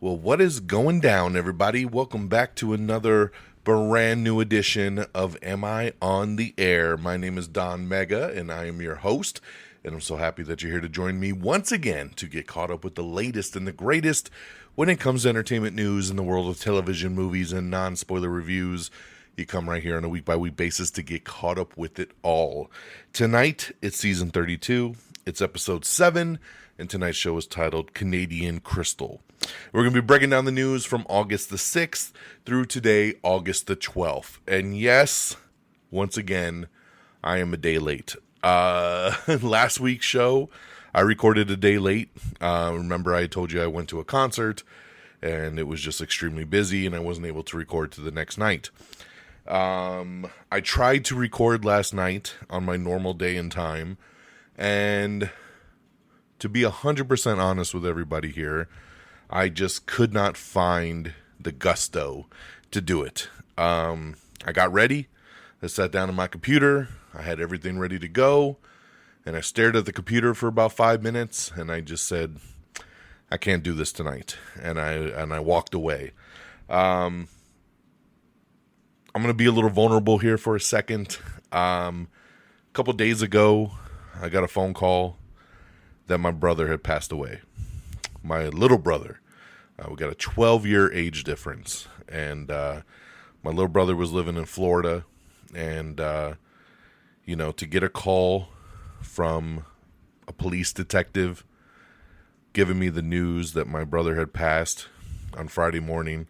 Well, what is going down, everybody? Welcome back to another brand new edition of Am I on the Air? My name is DONMEGA, and I am your host. And I'm so happy that you're here to join me once again to get caught up with the latest and the greatest when it comes to entertainment news in the world of television, movies, and non-spoiler reviews. You come right here on a week-by-week basis to get caught up with it all. Tonight, it's season 32. It's episode 7. And tonight's show is titled Canadian Crystal. We're going to be breaking down the news from August the 6th through today, August the 12th. And yes, once again, I am a day late. Last week's show, I recorded a day late. Remember, I told you I went to a concert, and it was just extremely busy, and I wasn't able to record to the next night. I tried to record last night on my normal day and time, and to be 100% honest with everybody here, I just could not find the gusto to do it. I got ready. I sat down on my computer. I had everything ready to go. And I stared at the computer for about 5 minutes. And I just said, I can't do this tonight. And I walked away. I'm going to be a little vulnerable here for a second. A couple days ago, I got a phone call that my brother had passed away. My little brother. We got a 12-year age difference. And my little brother was living in Florida. And, to get a call from a police detective giving me the news that my brother had passed on Friday morning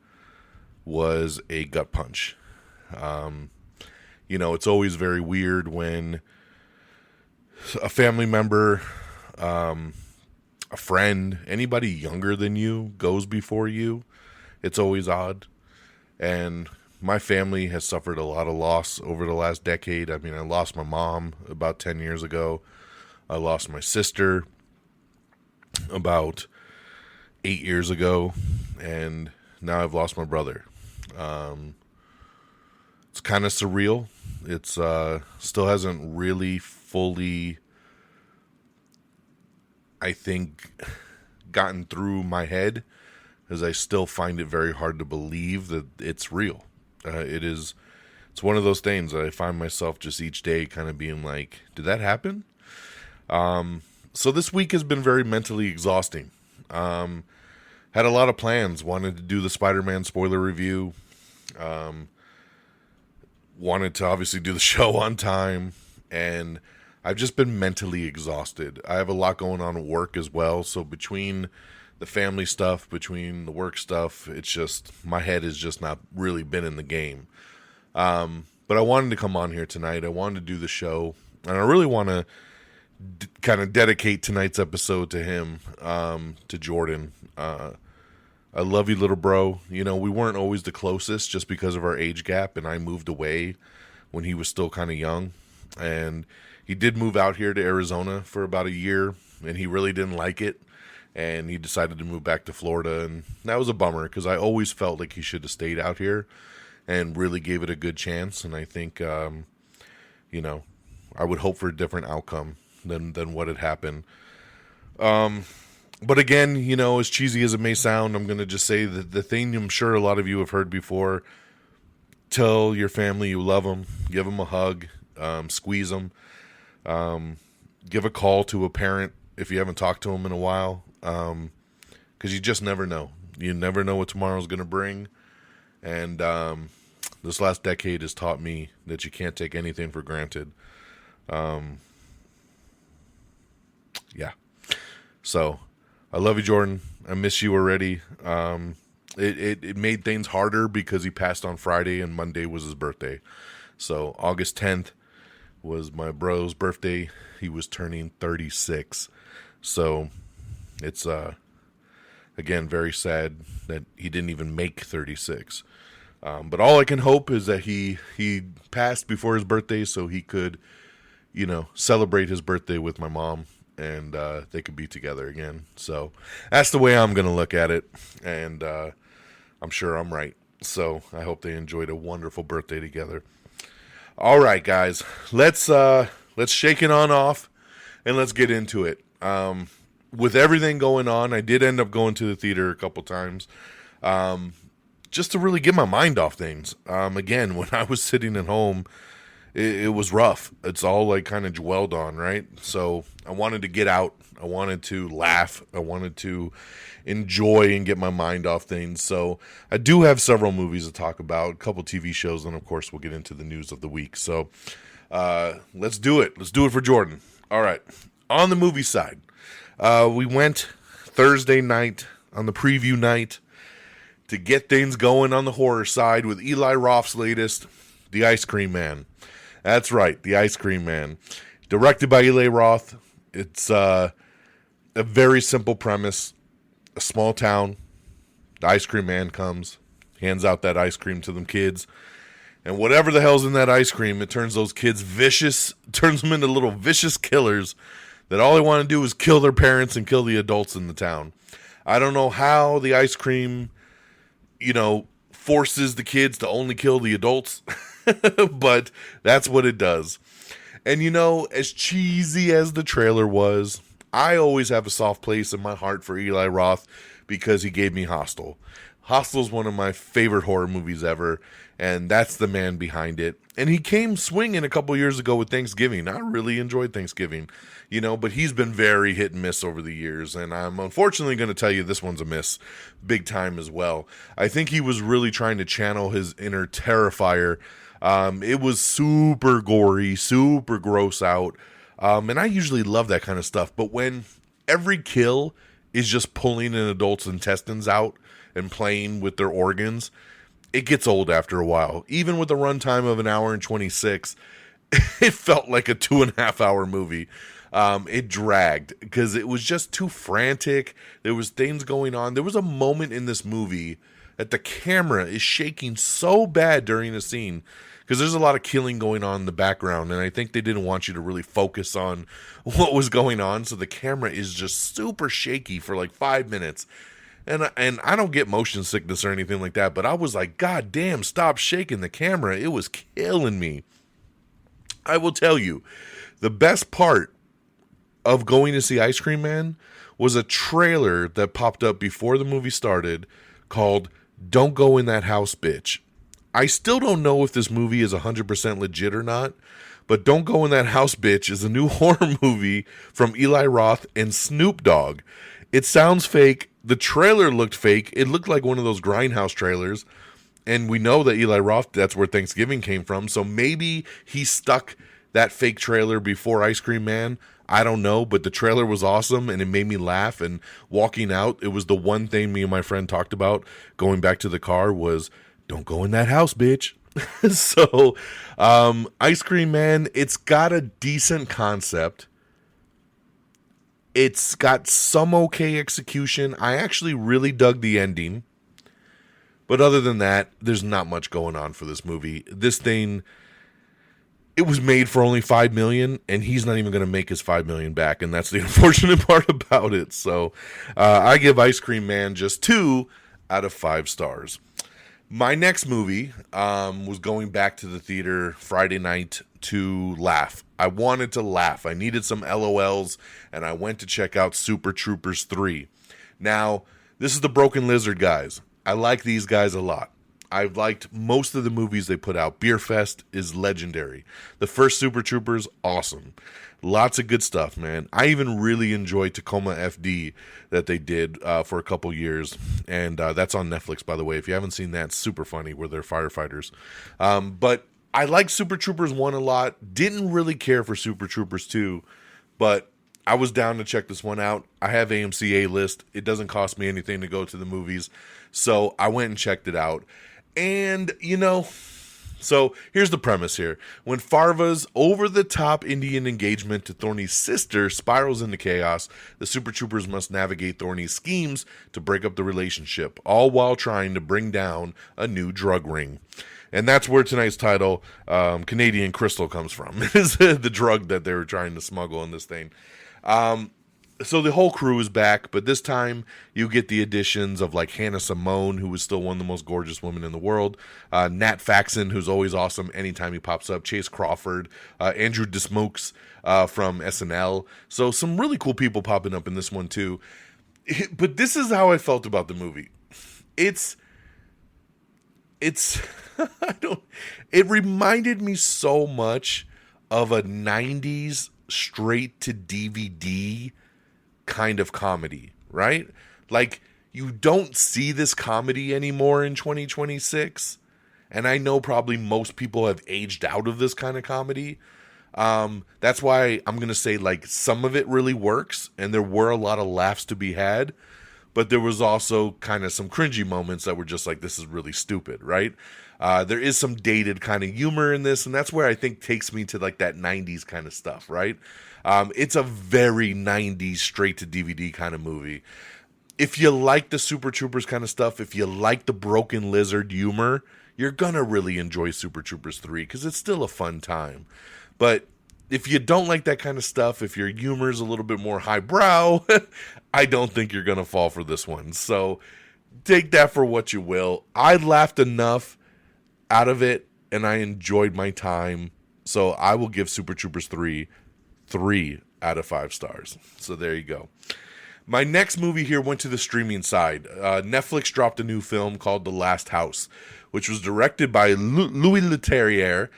was a gut punch. It's always very weird when a family member, a friend, anybody younger than you goes before you. It's always odd. And my family has suffered a lot of loss over the last decade. I mean, I lost my mom about 10 years ago. I lost my sister about 8 years ago. And now I've lost my brother. It's kind of surreal. It's still hasn't really fully, I think, gotten through my head, as I still find it very hard to believe that it's real. It's one of those things that I find myself just each day kind of being like, did that happen? So this week has been very mentally exhausting. Had a lot of plans, wanted to do the Spider-Man spoiler review, wanted to obviously do the show on time, and I've just been mentally exhausted. I have a lot going on at work as well, so between the family stuff, between the work stuff, it's just, my head has just not really been in the game. But I wanted to come on here tonight. I wanted to do the show, and I really want to kind of dedicate tonight's episode to him, to Jordan. I love you, little bro. We weren't always the closest just because of our age gap, and I moved away when he was still kind of young. And he did move out here to Arizona for about a year, and he really didn't like it. And he decided to move back to Florida, and that was a bummer because I always felt like he should have stayed out here and really gave it a good chance. And I think, I would hope for a different outcome than what had happened. But again, as cheesy as it may sound, I'm going to just say that the thing I'm sure a lot of you have heard before: tell your family you love them, give them a hug, squeeze them, give a call to a parent if you haven't talked to them in a while, because you just never know. You never know what tomorrow's going to bring. And this last decade has taught me that you can't take anything for granted. Yeah. So, I love you, Jordan. I miss you already. It made things harder because he passed on Friday and Monday was his birthday. So, August 10th was my bro's birthday. He was turning 36. So, it's, again, very sad that he didn't even make 36. But all I can hope is that he passed before his birthday so he could, celebrate his birthday with my mom, and they could be together again. So that's the way I'm going to look at it, and I'm sure I'm right. So I hope they enjoyed a wonderful birthday together. All right, guys, let's shake it on off, and let's get into it. with everything going on, I did end up going to the theater a couple times, just to really get my mind off things. Again, when I was sitting at home, it was rough. It's all like kind of dwelled on, right? So I wanted to get out. I wanted to laugh. I wanted to enjoy and get my mind off things. So I do have several movies to talk about, a couple TV shows, and of course we'll get into the news of the week. So let's do it. Let's do it for Jordan. All right. On the movie side, we went Thursday night on the preview night to get things going on the horror side with Eli Roth's latest, The Ice Cream Man. That's right, The Ice Cream Man. Directed by Eli Roth. It's a very simple premise. A small town. The ice cream man comes, hands out that ice cream to them kids. And whatever the hell's in that ice cream, it turns those kids vicious, turns them into little vicious killers that all they want to do is kill their parents and kill the adults in the town. I don't know how the ice cream, forces the kids to only kill the adults, but that's what it does. And as cheesy as the trailer was, I always have a soft place in my heart for Eli Roth because he gave me Hostel. Hostel is one of my favorite horror movies ever, and that's the man behind it. And he came swinging a couple years ago with Thanksgiving. I really enjoyed Thanksgiving, but he's been very hit and miss over the years, and I'm unfortunately going to tell you this one's a miss big time as well. I think he was really trying to channel his inner Terrifier. It was super gory, super gross out, and I usually love that kind of stuff, but when every kill is just pulling an adult's intestines out and playing with their organs, it gets old after a while. Even with a runtime of 1:26, it felt like a 2.5 hour movie. It dragged because it was just too frantic. There was things going on. There was a moment in this movie that the camera is shaking so bad during a scene because there's a lot of killing going on in the background, and I think they didn't want you to really focus on what was going on, so the camera is just super shaky for like 5 minutes. And I don't get motion sickness or anything like that, but I was like, God damn, stop shaking the camera. It was killing me. I will tell you, the best part of going to see Ice Cream Man was a trailer that popped up before the movie started called Don't Go in That House, Bitch. I still don't know if this movie is 100% legit or not, but Don't Go in That House, Bitch is a new horror movie from Eli Roth and Snoop Dogg. It sounds fake. The trailer looked fake. It looked like one of those Grindhouse trailers. And we know that Eli Roth, that's where Thanksgiving came from. So maybe he stuck that fake trailer before Ice Cream Man. I don't know, but the trailer was awesome and it made me laugh. And walking out, it was the one thing me and my friend talked about going back to the car was, don't go in that house, bitch. So, Ice Cream Man, it's got a decent concept. It's got some okay execution. I actually really dug the ending. But other than that, there's not much going on for this movie. This thing, it was made for only $5 million, and he's not even going to make his $5 million back, and that's the unfortunate part about it. So I give Ice Cream Man just 2 out of 5 stars. My next movie was going back to the theater Friday night to laugh. I wanted to laugh. I needed some LOLs, and I went to check out Super Troopers 3. Now, this is the Broken Lizard guys. I like these guys a lot. I've liked most of the movies they put out. Beer Fest is legendary. The first Super Troopers, awesome. Lots of good stuff, man. I even really enjoyed Tacoma FD that they did for a couple years. And that's on Netflix, by the way. If you haven't seen that, it's super funny where they're firefighters. But I like Super Troopers 1 a lot. Didn't really care for Super Troopers 2. But I was down to check this one out. I have AMC A-List. It doesn't cost me anything to go to the movies. So I went and checked it out. And, so here's the premise here. When Farva's over-the-top Indian engagement to Thorny's sister spirals into chaos, the Super Troopers must navigate Thorny's schemes to break up the relationship, all while trying to bring down a new drug ring. And that's where tonight's title, Canadian Crystal, comes from. It is the drug that they were trying to smuggle in this thing. So the whole crew is back, but this time you get the additions of like Hannah Simone, who is still one of the most gorgeous women in the world, Nat Faxon, who's always awesome anytime he pops up, Chase Crawford, Andrew Dismukes from SNL. So some really cool people popping up in this one too. But this is how I felt about the movie. It's I don't. It reminded me so much of a '90s straight to DVD kind of comedy, right? Like, you don't see this comedy anymore in 2026, and I know probably most people have aged out of this kind of comedy. That's why I'm gonna say, like, some of it really works, and there were a lot of laughs to be had, but there was also kind of some cringy moments that were just like, this is really stupid, right? There is some dated kind of humor in this, and that's where I think takes me to like that 90s kind of stuff, right? It's a very 90s straight to DVD kind of movie. If you like the Super Troopers kind of stuff, if you like the Broken Lizard humor, you're gonna really enjoy Super Troopers 3 because it's still a fun time. But if you don't like that kind of stuff, if your humor is a little bit more highbrow, I don't think you're gonna fall for this one. So take that for what you will. I laughed enough out of it, and I enjoyed my time. So I will give Super Troopers 3 out of 5 stars. So there you go. My next movie here went to the streaming side. Netflix dropped a new film called The Last House, which was directed by Louis Leterrier,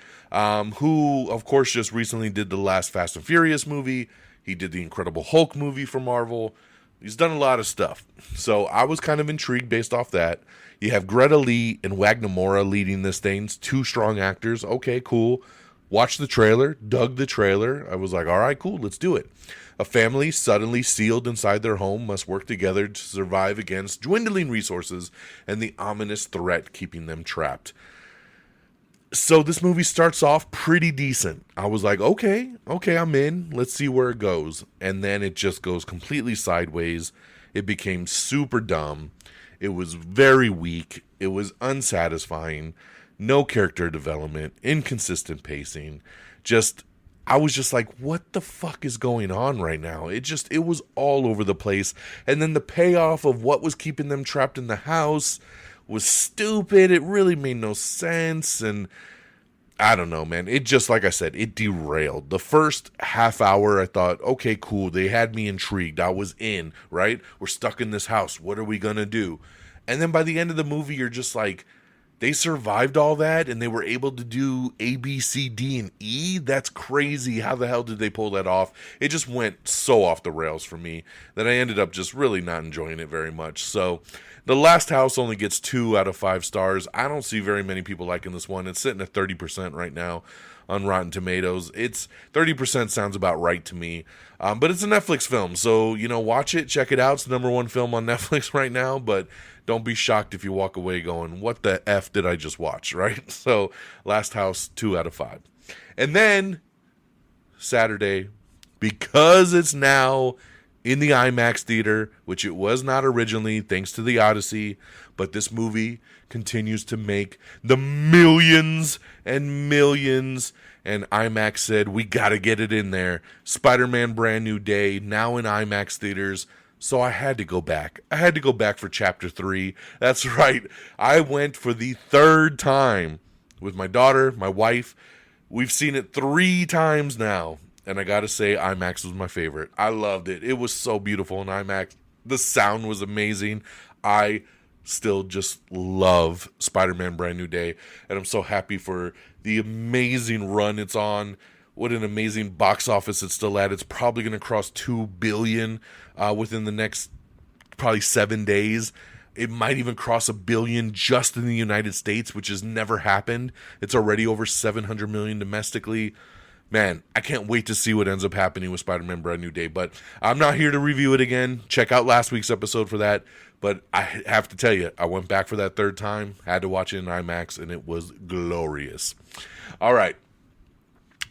who, of course, just recently did the last Fast and Furious movie. He did the Incredible Hulk movie for Marvel. He's done a lot of stuff. So I was kind of intrigued based off that. You have Greta Lee and Wagner Moura leading this thing. 2 strong actors. Okay, cool. Watched the trailer, dug the trailer. I was like, all right, cool, let's do it. A family suddenly sealed inside their home must work together to survive against dwindling resources and the ominous threat keeping them trapped. So this movie starts off pretty decent. I was like, okay, I'm in. Let's see where it goes. And then it just goes completely sideways. It became super dumb. It was very weak. It was unsatisfying. No character development, inconsistent pacing. I was just like, what the fuck is going on right now? It was all over the place. And then the payoff of what was keeping them trapped in the house was stupid. It really made no sense. And I don't know, man. It just, like I said, it derailed. The first half hour, I thought, okay, cool. They had me intrigued. I was in, right? We're stuck in this house. What are we going to do? And then by the end of the movie, you're just like, they survived all that and they were able to do A, B, C, D, and E? That's crazy. How the hell did they pull that off? It just went so off the rails for me that I ended up just really not enjoying it very much. So The Last House only gets 2 out of 5 stars. I don't see very many people liking this one. It's sitting at 30% right now on Rotten Tomatoes. It's 30% sounds about right to me. But it's a Netflix film, so, watch it, check it out. It's the #1 film on Netflix right now, but don't be shocked if you walk away going, what the F did I just watch, right? So, Last House, 2 out of 5. And then, Saturday, because it's now in the IMAX theater, which it was not originally, thanks to the Odyssey, but this movie continues to make the millions and millions, and IMAX said, we gotta get it in there. Spider-Man Brand New Day, now in IMAX theaters. So I had to go back. I had to go back for Chapter 3. That's right. I went for the 3rd time with my daughter, my wife. We've seen it 3 times now. And I gotta say, IMAX was my favorite. I loved it. It was so beautiful in IMAX. The sound was amazing. I still just love Spider-Man Brand New Day. And I'm so happy for the amazing run it's on. What an amazing box office it's still at. It's probably going to cross $2 billion within the next probably 7 days. It might even cross $1 billion just in the United States, which has never happened. It's already over $700 million domestically. Man, I can't wait to see what ends up happening with Spider-Man Brand New Day. But I'm not here to review it again. Check out last week's episode for that. But I have to tell you, I went back for that 3rd time, had to watch it in IMAX, and it was glorious. All right.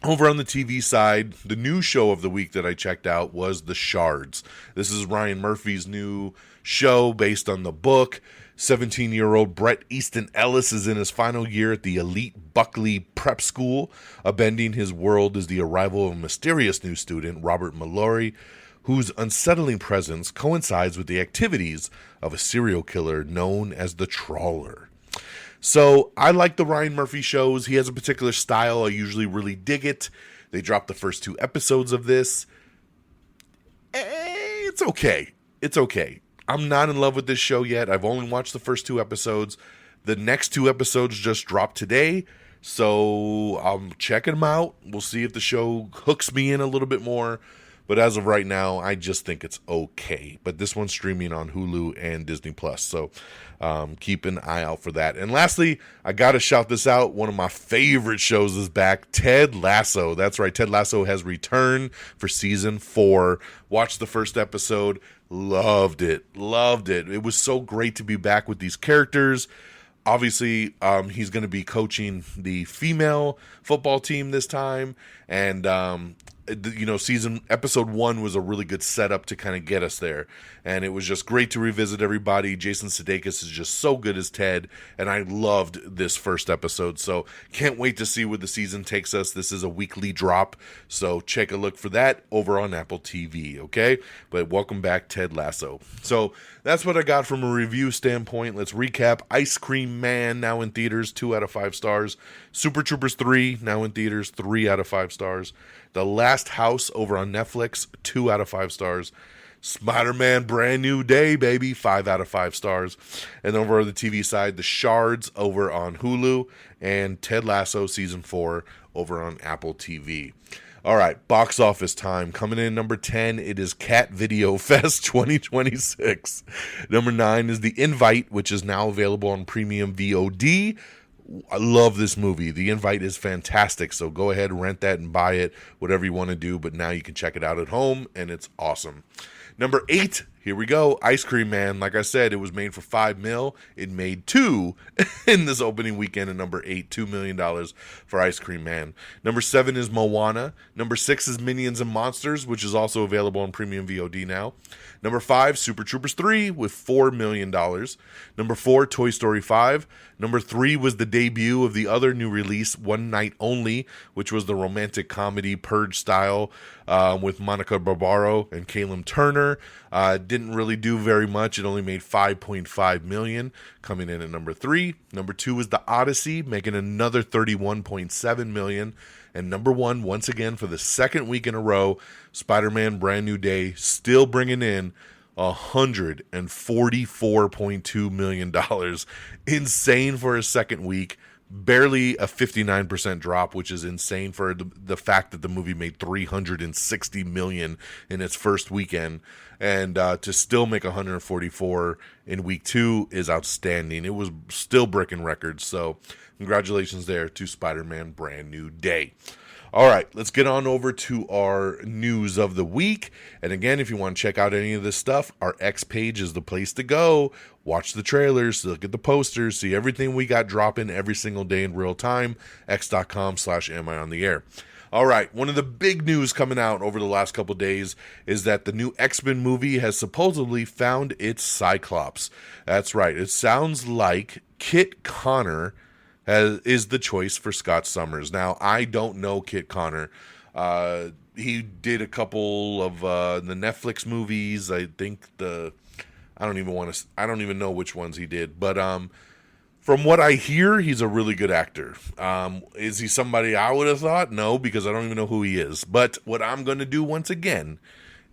Over on the TV side, the new show of the week that I checked out was The Shards. This is Ryan Murphy's new show based on the book. 17-year-old Bret Easton Ellis is in his final year at the elite Buckley Prep School. Upending his world is the arrival of a mysterious new student, Robert Mallory, whose unsettling presence coincides with the activities of a serial killer known as the Trawler. So I like the Ryan Murphy shows. He has a particular style. I usually really dig it. They dropped the first 2 episodes of this. It's okay. It's okay. I'm not in love with this show yet. I've only watched the first 2 episodes. The next 2 episodes just dropped today. So I'm checking them out. We'll see if the show hooks me in a little bit more. But as of right now, I just think it's okay. But this one's streaming on Hulu and Disney+. So keep an eye out for that. And lastly, I got to shout this out. One of my favorite shows is back. Ted Lasso. That's right. Ted Lasso has returned for season 4. Watched the first episode. Loved it. Loved it. It was so great to be back with these characters. Obviously, he's going to be coaching the female football team this time. And, episode 1 was a really good setup to kind of get us there. And it was just great to revisit everybody. Jason Sudeikis is just so good as Ted. And I loved this first episode. So can't wait to see where the season takes us. This is a weekly drop. So check a look for that over on Apple TV. Okay. But welcome back, Ted Lasso. So that's what I got from a review standpoint. Let's recap. Ice Cream Man, now in theaters, 2 out of 5 stars. Super Troopers 3, now in theaters, 3 out of 5 stars. The Last House over on Netflix, 2 out of 5 stars. Spider-Man Brand New Day, baby, 5 out of 5 stars. And over on the TV side, The Shards over on Hulu, and Ted Lasso Season 4 over on Apple TV. All right, box office time. Coming in number 10, it is Cat Video Fest 2026. Number 9 is The Invite, which is now available on premium VOD. I love this movie. The Invite is fantastic, so go ahead, rent that and buy it, whatever you want to do, but now you can check it out at home, and it's awesome. Number 8, here we go, Ice Cream Man. Like I said, it was made for $5 million. It made 2 in this opening weekend, and number 8, $2 million for Ice Cream Man. Number 7 is Moana. Number 6 is Minions and Monsters, which is also available on premium VOD now. Number 5, Super Troopers 3 with $4 million. Number 4, Toy Story 5. Number 3 was the debut of the other new release, One Night Only, which was the romantic comedy Purge style with Monica Barbaro and Caleb Turner. Didn't really do very much. It only made $5.5 million, coming in at number 3. Number 2 was The Odyssey, making another $31.7 million. And number 1, once again, for the second week in a row, Spider-Man Brand New Day, still bringing in $144.2 million. Insane for a second week. Barely a 59% drop, which is insane for the fact that the movie made $360 million in its first weekend. And to still make 144 in week 2 is outstanding. It was still breaking records. So congratulations there to Spider-Man Brand New Day. All right, let's get on over to our news of the week. And again, if you want to check out any of this stuff, our X page is the place to go. Watch the trailers, look at the posters, see everything we got dropping every single day in real time. X.com/amiontheair. All right, one of the big news coming out over the last couple days is that the new X-Men movie has supposedly found its Cyclops. That's right, it sounds like Kit Connor is the choice for Scott Summers. Now, I don't know Kit Connor. He did a couple of the Netflix movies. I think I don't even know which ones he did. But from what I hear, he's a really good actor. Is he somebody I would have thought? No, because I don't even know who he is. But what I'm going to do once again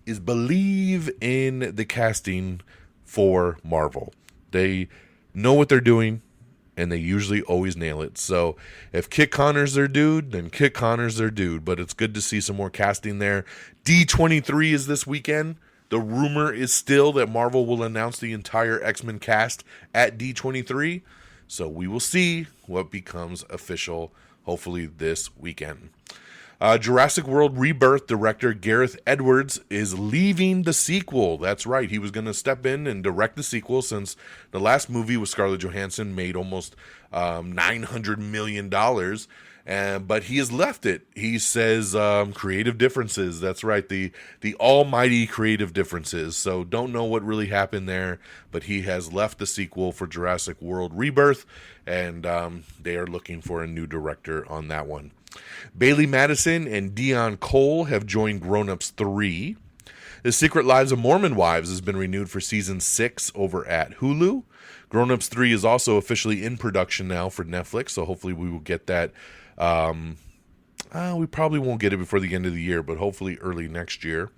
is believe in the casting for Marvel. They know what they're doing, and they usually always nail it. So if Kit Connor's their dude, then Kit Connor's their dude. But it's good to see some more casting there. D23 is this weekend. The rumor is still that Marvel will announce the entire X-Men cast at D23. So we will see what becomes official, hopefully this weekend. Jurassic World Rebirth director Gareth Edwards is leaving the sequel. That's right. He was going to step in and direct the sequel since the last movie with Scarlett Johansson made almost $900 million. But he has left it. He says creative differences. That's right. The almighty creative differences. So don't know what really happened there. But he has left the sequel for Jurassic World Rebirth. And they are looking for a new director on that one. Bailey Madison and Dion Cole have joined Grown Ups 3. The Secret Lives of Mormon Wives has been renewed for season 6 over at Hulu. Grown Ups 3 is also officially in production now for Netflix, so hopefully we will get that. We probably won't get it before the end of the year, but hopefully early next year.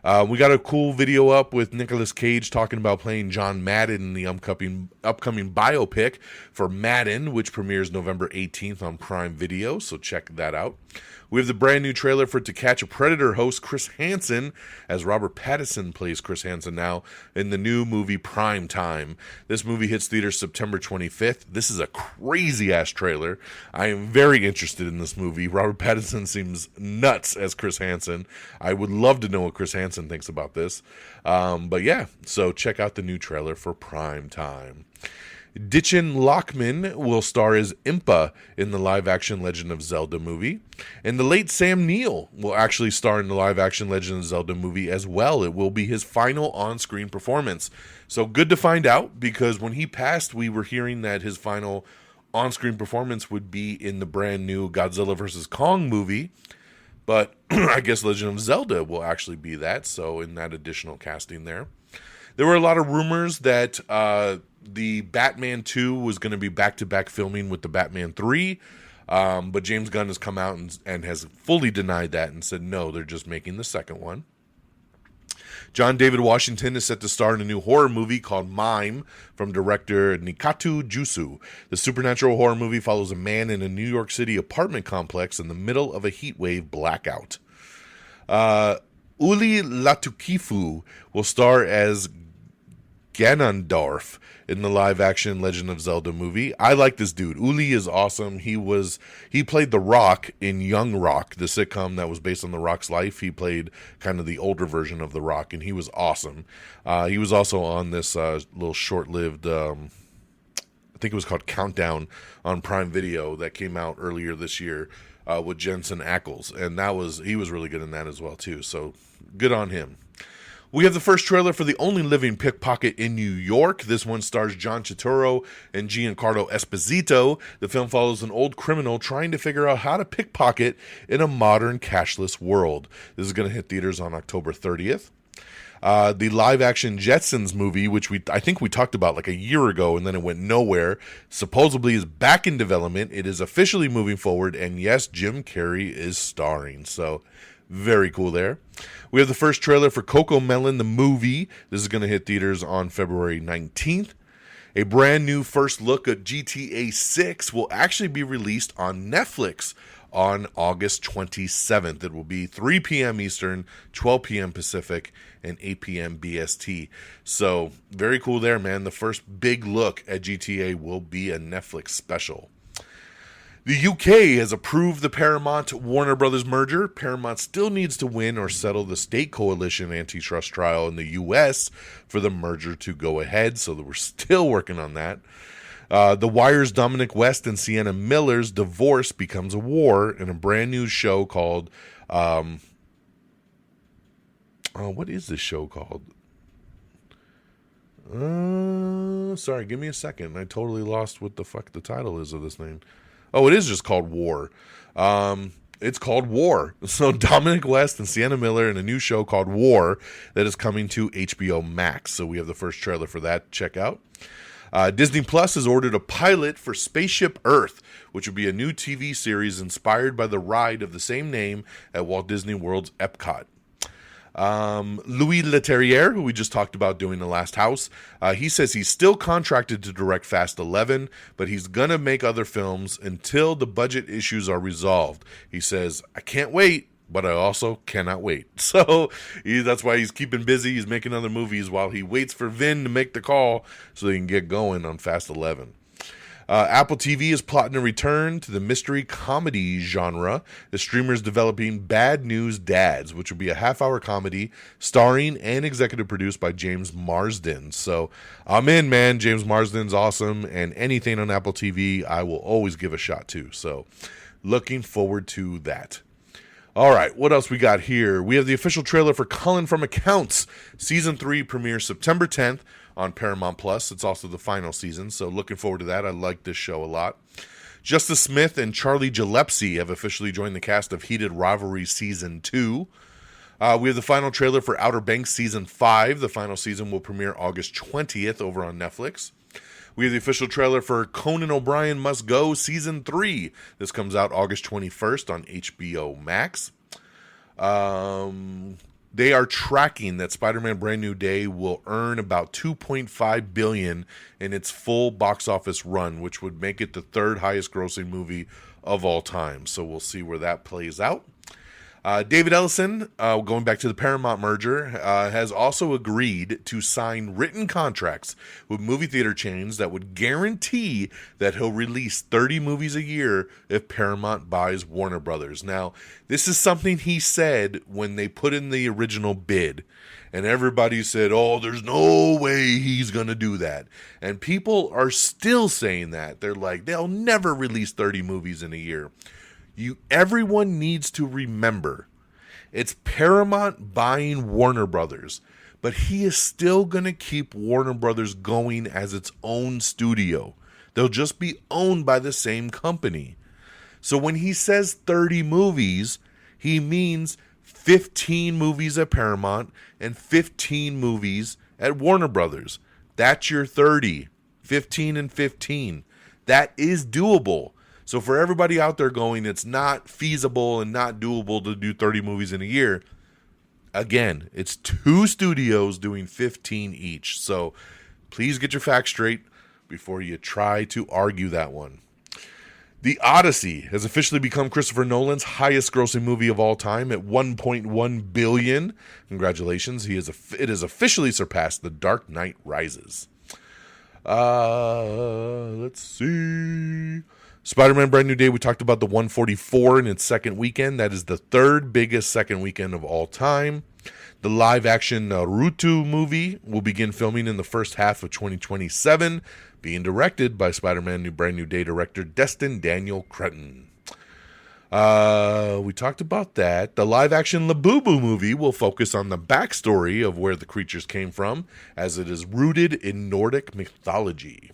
We got a cool video up with Nicolas Cage talking about playing John Madden in the upcoming biopic for Madden, which premieres November 18th on Prime Video, so check that out. We have the brand new trailer for To Catch a Predator host Chris Hansen, as Robert Pattinson plays Chris Hansen now in the new movie Prime Time. This movie hits theaters September 25th. This is a crazy-ass trailer. I am very interested in this movie. Robert Pattinson seems nuts as Chris Hansen. I would love to know what Chris Hansen thinks about this. But yeah, so check out the new trailer for Prime Time. Ditchin Lockman will star as Impa in the live-action Legend of Zelda movie. And the late Sam Neill will actually star in the live-action Legend of Zelda movie as well. It will be his final on-screen performance. So good to find out, because when he passed, we were hearing that his final on-screen performance would be in the brand new Godzilla vs. Kong movie. But I guess Legend of Zelda will actually be that, so in that additional casting there. There were a lot of rumors that the Batman 2 was going to be back-to-back filming with the Batman 3, but James Gunn has come out and has fully denied that and said, no, they're just making the second one. John David Washington is set to star in a new horror movie called Mime from director Nikatu Jusu. The supernatural horror movie follows a man in a New York City apartment complex in the middle of a heatwave blackout. Uli Latukifu will star as Ganondorf in the live-action Legend of Zelda movie. I like this dude. Uli is awesome. He played The Rock in Young Rock, the sitcom that was based on The Rock's life. He played kind of the older version of The Rock, and he was awesome. He was also on this little short-lived, I think it was called Countdown on Prime Video that came out earlier this year with Jensen Ackles, and he was really good in that as well too. So good on him. We have the first trailer for The Only Living Pickpocket in New York. This one stars John Turturro and Giancarlo Esposito. The film follows an old criminal trying to figure out how to pickpocket in a modern cashless world. This is going to hit theaters on October 30th. The live-action Jetsons movie, which I think we talked about like a year ago and then it went nowhere, supposedly is back in development. It is officially moving forward, and yes, Jim Carrey is starring. So very cool there. We have the first trailer for Coco Melon, the movie. This is going to hit theaters on February 19th. A brand new first look at GTA 6 will actually be released on Netflix on August 27th. It will be 3 p.m. Eastern, 12 p.m. Pacific, and 8 p.m. BST. So very cool there, man. The first big look at GTA will be a Netflix special. The UK has approved the Paramount-Warner Brothers merger. Paramount still needs to win or settle the state coalition antitrust trial in the U.S. for the merger to go ahead, so that we're still working on that. The Wire's Dominic West and Sienna Miller's divorce becomes a war in a brand new show called... what is this show called? Sorry, give me a second. I totally lost what the fuck the title is of this thing. Oh, it is just called War. It's called War. So Dominic West and Sienna Miller in a new show called War that is coming to HBO Max. So we have the first trailer for that. Check out. Disney Plus has ordered a pilot for Spaceship Earth, which would be a new TV series inspired by the ride of the same name at Walt Disney World's Epcot. Louis Leterrier, who we just talked about doing The Last House, he says he's still contracted to direct Fast 11, but he's going to make other films until the budget issues are resolved. He says, I can't wait, but I also cannot wait. So that's why he's keeping busy. He's making other movies while he waits for Vin to make the call so he can get going on Fast 11. Apple TV is plotting a return to the mystery comedy genre. The streamer is developing Bad News Dads, which will be a half-hour comedy starring and executive produced by James Marsden. So I'm in, man. James Marsden's awesome, and anything on Apple TV I will always give a shot to. So looking forward to that. All right, what else we got here? We have the official trailer for Colin from Accounts. Season 3 premieres September 10th on Paramount Plus. It's also the final season, so looking forward to that. I like this show a lot. Justice Smith and Charlie Gillespie have officially joined the cast of Heated Rivalry Season 2. We have the final trailer for Outer Banks Season 5. The final season will premiere August 20th over on Netflix. We have the official trailer for Conan O'Brien Must Go Season 3. This comes out August 21st on HBO Max. They are tracking that Spider-Man Brand New Day will earn about $2.5 billion in its full box office run, which would make it the third highest grossing movie of all time. So we'll see where that plays out. David Ellison, going back to the Paramount merger, has also agreed to sign written contracts with movie theater chains that would guarantee that he'll release 30 movies a year if Paramount buys Warner Brothers. Now, this is something he said when they put in the original bid. And everybody said, oh, there's no way he's going to do that. And people are still saying that. They're like, they'll never release 30 movies in a year. Everyone needs to remember, it's Paramount buying Warner Brothers, but he is still going to keep Warner Brothers going as its own studio. They'll just be owned by the same company. So when he says 30 movies, he means 15 movies at Paramount and 15 movies at Warner Brothers. That's your 30, 15 and 15. That is doable. So for everybody out there going, it's not feasible and not doable to do 30 movies in a year. Again, it's two studios doing 15 each. So please get your facts straight before you try to argue that one. The Odyssey has officially become Christopher Nolan's highest grossing movie of all time at $1.1 billion. Congratulations. It has officially surpassed The Dark Knight Rises. Let's see. Spider-Man Brand New Day, we talked about the 144 in its second weekend. That is the third biggest second weekend of all time. The live-action Naruto movie will begin filming in the first half of 2027, being directed by Spider-Man Brand New Day director Destin Daniel Cretton. We talked about that. The live-action Labubu movie will focus on the backstory of where the creatures came from, as it is rooted in Nordic mythology.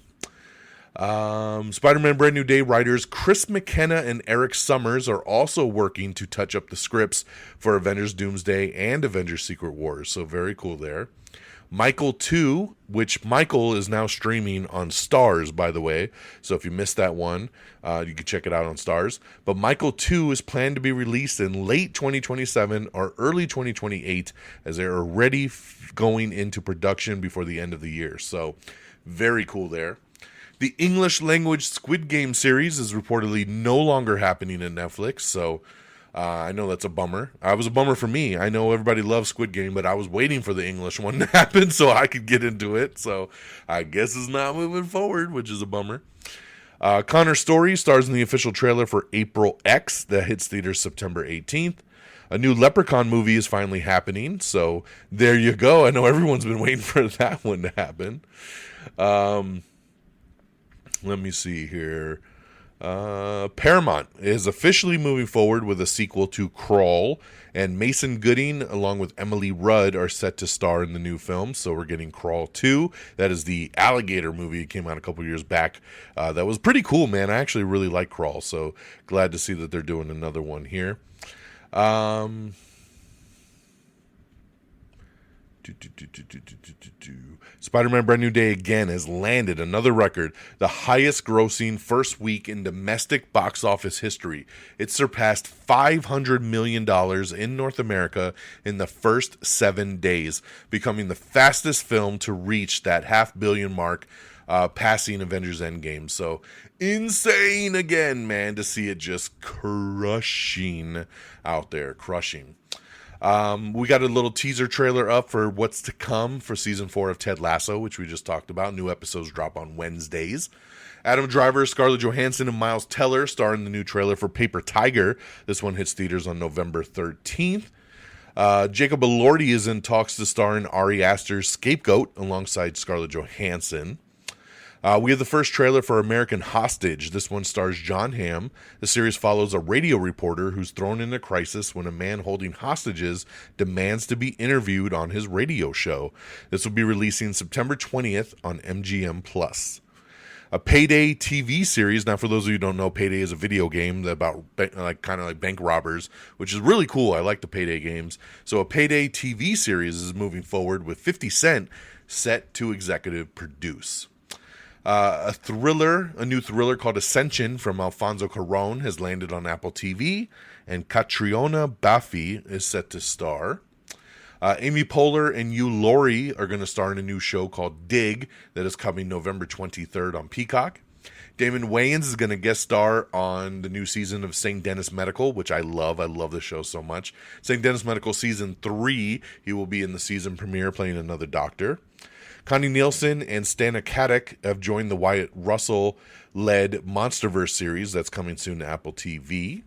Spider-Man Brand New Day writers Chris McKenna and Eric Summers are also working to touch up the scripts for Avengers Doomsday and Avengers Secret Wars, so very cool there. Michael 2, which Michael is now streaming on Stars, by the way, so if you missed that one, you can check it out on Stars. But Michael 2 is planned to be released in late 2027 or early 2028, as they are already going into production before the end of the year, so very cool there. The English language Squid Game series is reportedly no longer happening in Netflix, so I know that's a bummer. It was a bummer for me. I know everybody loves Squid Game, but I was waiting for the English one to happen so I could get into it, so I guess it's not moving forward, which is a bummer. Connor's Story stars in the official trailer for April X that hits theaters September 18th. A new Leprechaun movie is finally happening, so there you go. I know everyone's been waiting for that one to happen. Let me see here. Paramount is officially moving forward with a sequel to Crawl, and Mason Gooding along with Emily Rudd are set to star in the new film, so we're getting Crawl 2. That is the alligator movie. It came out a couple years back. That was pretty cool, man. I actually really like Crawl, so glad to see that they're doing another one here. Spider-Man Brand New Day again has landed another record, the highest grossing first week in domestic box office history. It surpassed $500 million in North America in the first 7 days, becoming the fastest film to reach that $500 million mark, passing Avengers Endgame. So insane again, man, to see it just crushing out there, crushing. We got a little teaser trailer up for what's to come for season 4 of Ted Lasso, which we just talked about. New episodes drop on Wednesdays. Adam Driver, Scarlett Johansson, and Miles Teller star in the new trailer for Paper Tiger. This one hits theaters on November 13th. Jacob Elordi is in talks to star in Ari Aster's Scapegoat alongside Scarlett Johansson. We have the first trailer for American Hostage. This one stars John Hamm. The series follows a radio reporter who's thrown into crisis when a man holding hostages demands to be interviewed on his radio show. This will be releasing September 20th on MGM+. A Payday TV series. Now, for those of you who don't know, Payday is a video game about kind of like bank robbers, which is really cool. I like the Payday games. So a Payday TV series is moving forward with 50 Cent set to executive produce. A new thriller called Ascension from Alfonso Cuarón has landed on Apple TV, and Catriona Balfe is set to star. Amy Poehler and Hugh Laurie are going to star in a new show called Dig that is coming November 23rd on Peacock. Damon Wayans is going to guest star on the new season of St. Denis Medical, which I love. I love the show so much. St. Denis Medical Season 3, he will be in the season premiere playing another doctor. Connie Nielsen and Stana Katic have joined the Wyatt Russell-led Monsterverse series that's coming soon to Apple TV.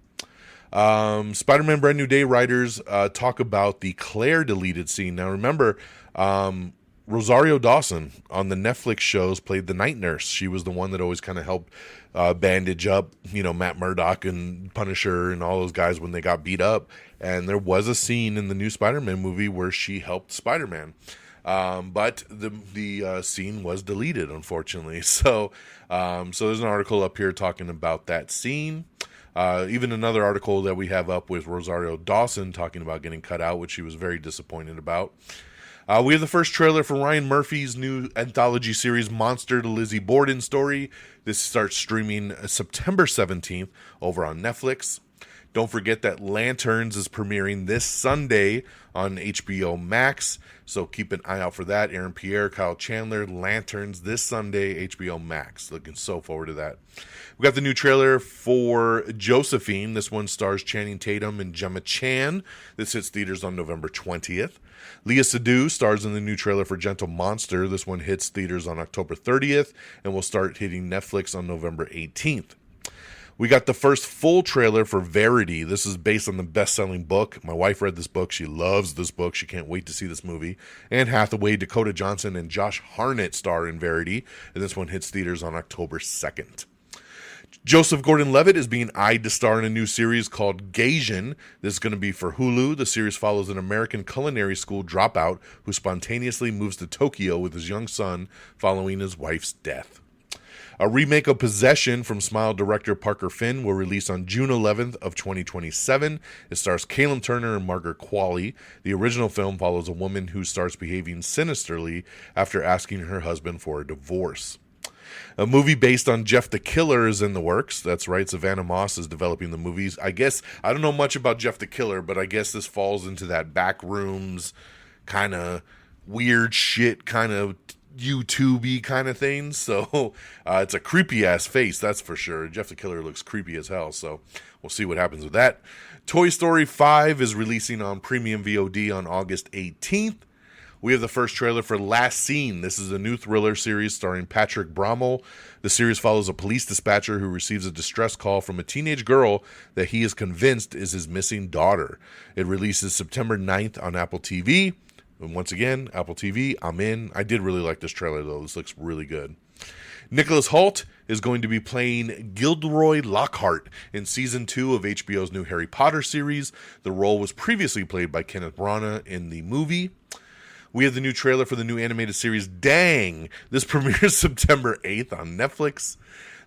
Spider-Man Brand New Day writers talk about the Claire deleted scene. Now remember, Rosario Dawson on the Netflix shows played the night nurse. She was the one that always kind of helped bandage up, Matt Murdock and Punisher and all those guys when they got beat up. And there was a scene in the new Spider-Man movie where she helped Spider-Man. But the scene was deleted, unfortunately. So there's an article up here talking about that scene. Even another article that we have up with Rosario Dawson talking about getting cut out, which she was very disappointed about. We have the first trailer for Ryan Murphy's new anthology series, Monster, the Lizzie Borden story. This starts streaming September 17th over on Netflix. Don't forget that Lanterns is premiering this Sunday on HBO Max, so keep an eye out for that. Aaron Pierre, Kyle Chandler, Lanterns this Sunday, HBO Max. Looking so forward to that. We got the new trailer for Josephine. This one stars Channing Tatum and Gemma Chan. This hits theaters on November 20th. Leah Seydoux stars in the new trailer for Gentle Monster. This one hits theaters on October 30th and will start hitting Netflix on November 18th. We got the first full trailer for Verity. This is based on the best-selling book. My wife read this book. She loves this book. She can't wait to see this movie. Anne Hathaway, Dakota Johnson, and Josh Hartnett star in Verity. And this one hits theaters on October 2nd. Joseph Gordon-Levitt is being eyed to star in a new series called Gaijin. This is going to be for Hulu. The series follows an American culinary school dropout who spontaneously moves to Tokyo with his young son following his wife's death. A remake of Possession from Smile director Parker Finn will release on June 11th of 2027. It stars Caitlin Turner and Margaret Qualley. The original film follows a woman who starts behaving sinisterly after asking her husband for a divorce. A movie based on Jeff the Killer is in the works. That's right, Savannah Moss is developing the movies. I guess, I don't know much about Jeff the Killer, but I guess this falls into that backrooms kind of weird shit kind of YouTube-y kind of thing. So it's a creepy ass face, that's for sure. Jeff the Killer looks creepy as hell, so we'll see what happens with that. Toy Story 5 is releasing on premium VOD on August 18th. We have the first trailer for Last Scene. This is a new thriller series starring Patrick Brommel. The series follows a police dispatcher who receives a distress call from a teenage girl that he is convinced is his missing daughter. It releases September 9th on Apple TV. And once again, Apple TV, I'm in. I did really like this trailer, though. This looks really good. Nicholas Hoult is going to be playing Gilderoy Lockhart in Season 2 of HBO's new Harry Potter series. The role was previously played by Kenneth Branagh in the movie. We have the new trailer for the new animated series Dang. This premieres September 8th on Netflix.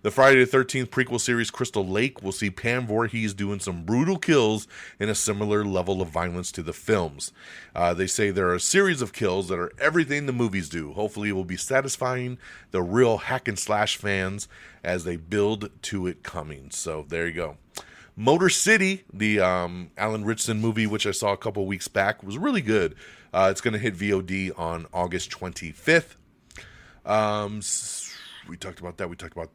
The Friday the 13th prequel series Crystal Lake will see Pam Voorhees doing some brutal kills in a similar level of violence to the films. They say there are a series of kills that are everything the movies do. Hopefully it will be satisfying the real hack and slash fans as they build to it coming. So there you go. Motor City, the Alan Ritchson movie, which I saw a couple weeks back, was really good. It's going to hit VOD on August 25th. We talked about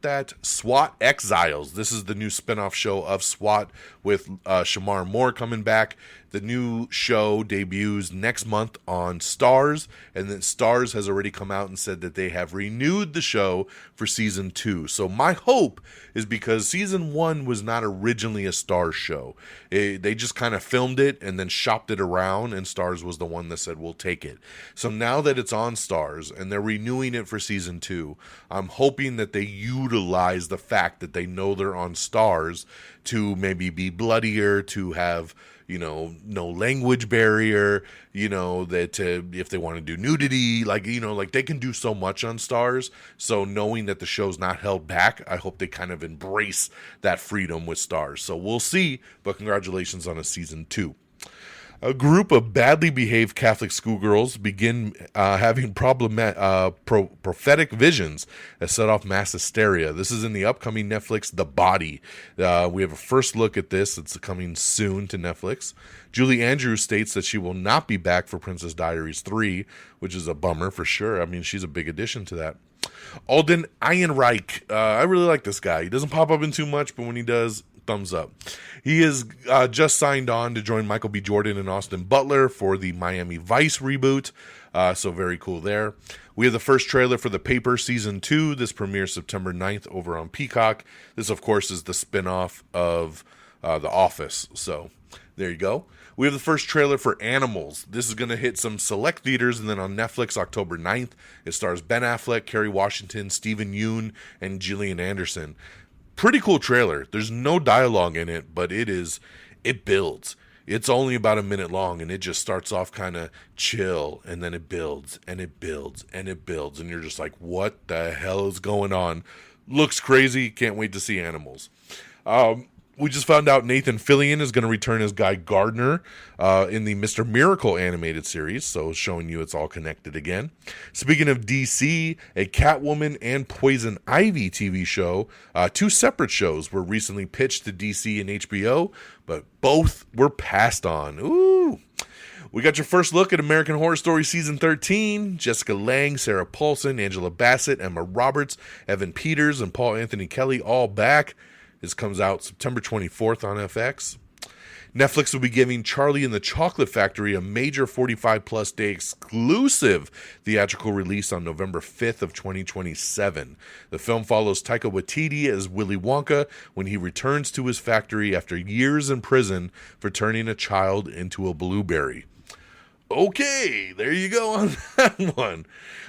that. SWAT Exiles. This is the new spinoff show of SWAT with Shamar Moore coming back. The new show debuts next month on Starz, and then Starz has already come out and said that they have renewed the show for Season 2. So my hope is, because Season 1 was not originally a Starz show. They just kind of filmed it and then shopped it around, and Starz was the one that said, we'll take it. So now that it's on Starz and they're renewing it for Season 2, I'm hoping hoping that they utilize the fact that they know they're on Stars to maybe be bloodier, to have, no language barrier, that if they want to do nudity, like they can do so much on Stars. So knowing that the show's not held back, I hope they kind of embrace that freedom with Stars. So we'll see, but congratulations on a season 2. A group of badly behaved Catholic schoolgirls begin having prophetic visions that set off mass hysteria. This is in the upcoming Netflix The Body. We have a first look at this. It's coming soon to Netflix. Julie Andrews states that she will not be back for Princess Diaries 3, which is a bummer for sure. I mean, she's a big addition to that. Alden Ehrenreich. I really like this guy. He doesn't pop up in too much, but when he does, thumbs up. He is just signed on to join Michael B. Jordan and Austin Butler for the Miami Vice reboot. So very cool there. We have the first trailer for The Paper Season 2. This premieres September 9th over on Peacock. This, of course, is the spinoff of The Office. So there you go. We have the first trailer for Animals. This is going to hit some select theaters and then on Netflix October 9th. It stars Ben Affleck, Kerry Washington, Stephen Yeun, and Gillian Anderson. Pretty cool trailer. There's no dialogue in it, but it builds. It's only about a minute long, and it just starts off kind of chill, and then it builds, and it builds, and it builds, and you're just like, what the hell is going on? Looks crazy. Can't wait to see Animals. We just found out Nathan Fillion is going to return as Guy Gardner in the Mr. Miracle animated series, so showing you it's all connected again. Speaking of DC, a Catwoman and Poison Ivy TV show, 2 separate shows were recently pitched to DC and HBO, but both were passed on. Ooh! We got your first look at American Horror Story Season 13. Jessica Lange, Sarah Paulson, Angela Bassett, Emma Roberts, Evan Peters, and Paul Anthony Kelly all back. This comes out September 24th on FX. Netflix will be giving Charlie and the Chocolate Factory a major 45-plus day exclusive theatrical release on November 5th of 2027. The film follows Taika Waititi as Willy Wonka when he returns to his factory after years in prison for turning a child into a blueberry. Okay, there you go on that one.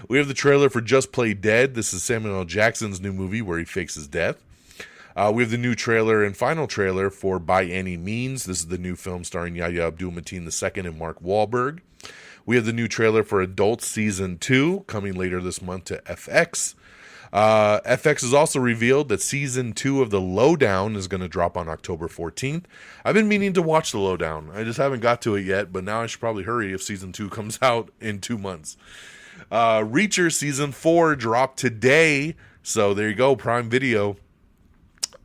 We have the trailer for Just Play Dead. This is Samuel L. Jackson's new movie where he fakes his death. We have the new trailer and final trailer for By Any Means. This is the new film starring Yahya Abdul-Mateen II and Mark Wahlberg. We have the new trailer for Adults Season 2 coming later this month to FX. FX has also revealed that Season 2 of The Lowdown is going to drop on October 14th. I've been meaning to watch The Lowdown. I just haven't got to it yet, but now I should probably hurry if Season 2 comes out in 2 months. Reacher Season 4 dropped today, so there you go, Prime Video.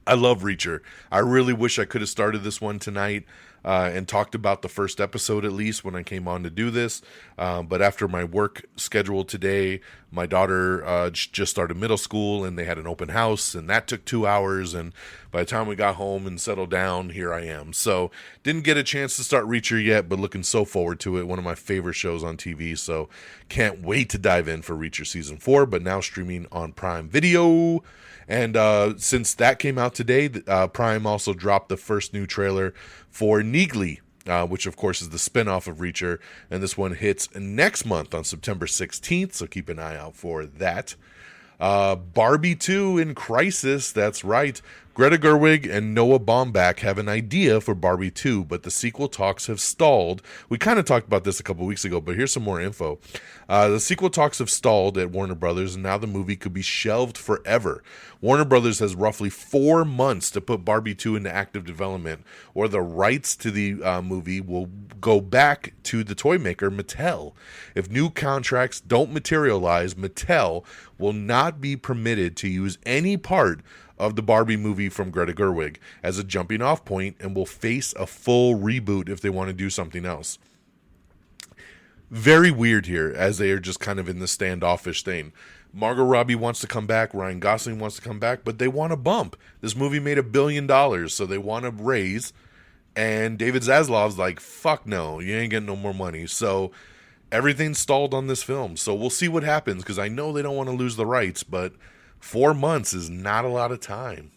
I love Reacher. I really wish I could have started this one tonight and talked about the first episode at least when I came on to do this. But after my work schedule today, my daughter just started middle school and they had an open house and that took 2 hours. And by the time we got home and settled down, here I am. So didn't get a chance to start Reacher yet, but looking so forward to it. One of my favorite shows on TV. So can't wait to dive in for Reacher Season 4, but now streaming on Prime Video. And since that came out today, Prime also dropped the first new trailer for Neegly, which of course is the spinoff of Reacher. And this one hits next month on September 16th, so keep an eye out for that. Barbie 2 in crisis, that's right. Greta Gerwig and Noah Baumbach have an idea for Barbie 2, but the sequel talks have stalled. We kind of talked about this a couple weeks ago, but here's some more info. The sequel talks have stalled at Warner Brothers, and now the movie could be shelved forever. Warner Brothers has roughly 4 months to put Barbie 2 into active development, or the rights to the movie will go back to the toy maker Mattel. If new contracts don't materialize, Mattel will not be permitted to use any part of the Barbie movie from Greta Gerwig as a jumping off point and will face a full reboot if they want to do something else. Very weird here, as they are just kind of in the standoffish thing. Margot Robbie wants to come back, Ryan Gosling wants to come back, but they want a bump. This movie made $1 billion, so they want to raise, and David Zaslav's like, fuck no, you ain't getting no more money. So everything's stalled on this film. So we'll see what happens, because I know they don't want to lose the rights, but 4 months is not a lot of time.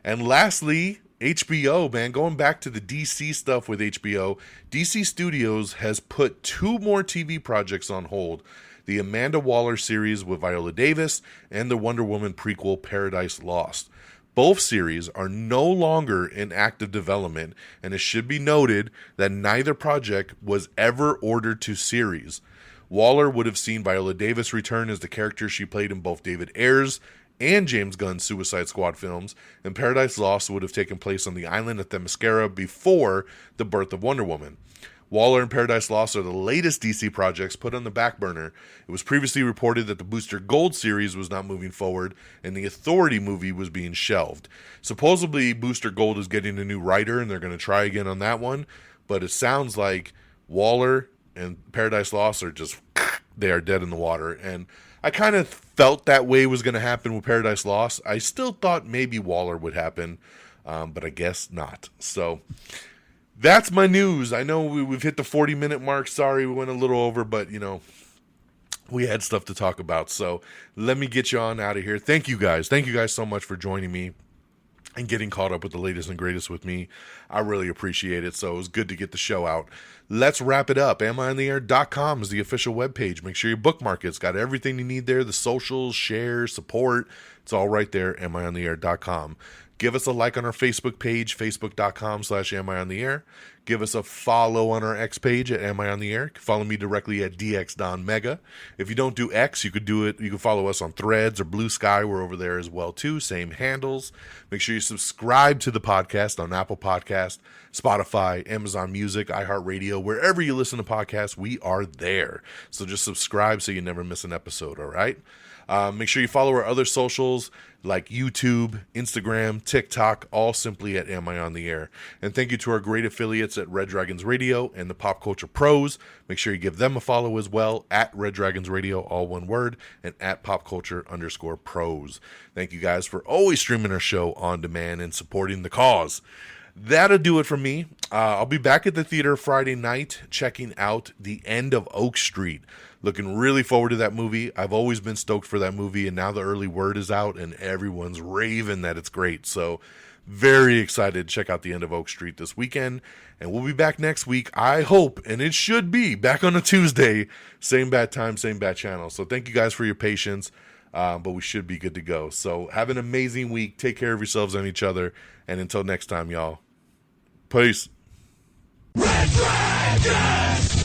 And lastly, HBO, man, going back to the DC stuff with HBO, DC Studios has put 2 more TV projects on hold. the Amanda Waller series with Viola Davis, and the Wonder Woman prequel Paradise Lost. Both series are no longer in active development, and it should be noted that neither project was ever ordered to series. Waller would have seen Viola Davis return as the character she played in both David Ayer's and James Gunn's Suicide Squad films, and Paradise Lost would have taken place on the island of Themyscira before the birth of Wonder Woman. Waller and Paradise Lost are the latest DC projects put on the back burner. It was previously reported that the Booster Gold series was not moving forward, and the Authority movie was being shelved. Supposedly, Booster Gold is getting a new writer, and they're going to try again on that one, but it sounds like Waller and Paradise Lost are just, they are dead in the water, and I kind of felt that way was going to happen with Paradise Lost. I still thought maybe Waller would happen, but I guess not. So that's my news. I know we've hit the 40-minute mark. Sorry, we went a little over, but, we had stuff to talk about. So let me get you on out of here. Thank you guys. Thank you guys so much for joining me and getting caught up with the latest and greatest with me. I really appreciate it. So it was good to get the show out. Let's wrap it up. AmIOnTheAir.com is the official webpage. Make sure you bookmark it. It's got everything you need there. The socials, share, support. It's all right there. AmIOnTheAir.com. Give us a like on our Facebook page, facebook.com/AmIOnTheAir. Give us a follow on our X page at Am I on the Air. Follow me directly at DXDonMega. If you don't do X, you could do it. You can follow us on Threads or Blue Sky. We're over there as well too. Same handles. Make sure you subscribe to the podcast on Apple Podcast, Spotify, Amazon Music, iHeartRadio, wherever you listen to podcasts. We are there. So just subscribe so you never miss an episode. All right. Make sure you follow our other socials like YouTube, Instagram, TikTok, all simply at Am I on the Air. And thank you to our great affiliates at Red Dragons Radio and the Pop Culture Pros. Make sure you give them a follow as well at Red Dragons Radio, all one word, and at popculture_pros. Thank you guys for always streaming our show on demand and supporting the cause. That'll do it for me. I'll be back at the theater Friday night checking out The End of Oak Street. Looking really forward to that movie. I've always been stoked for that movie, and now the early word is out, and everyone's raving that it's great. So very excited to check out The End of Oak Street this weekend. And we'll be back next week, I hope, and it should be, back on a Tuesday. Same bad time, same bad channel. So thank you guys for your patience, but we should be good to go. So have an amazing week. Take care of yourselves and each other. And until next time, y'all. Peace. Red Dragons!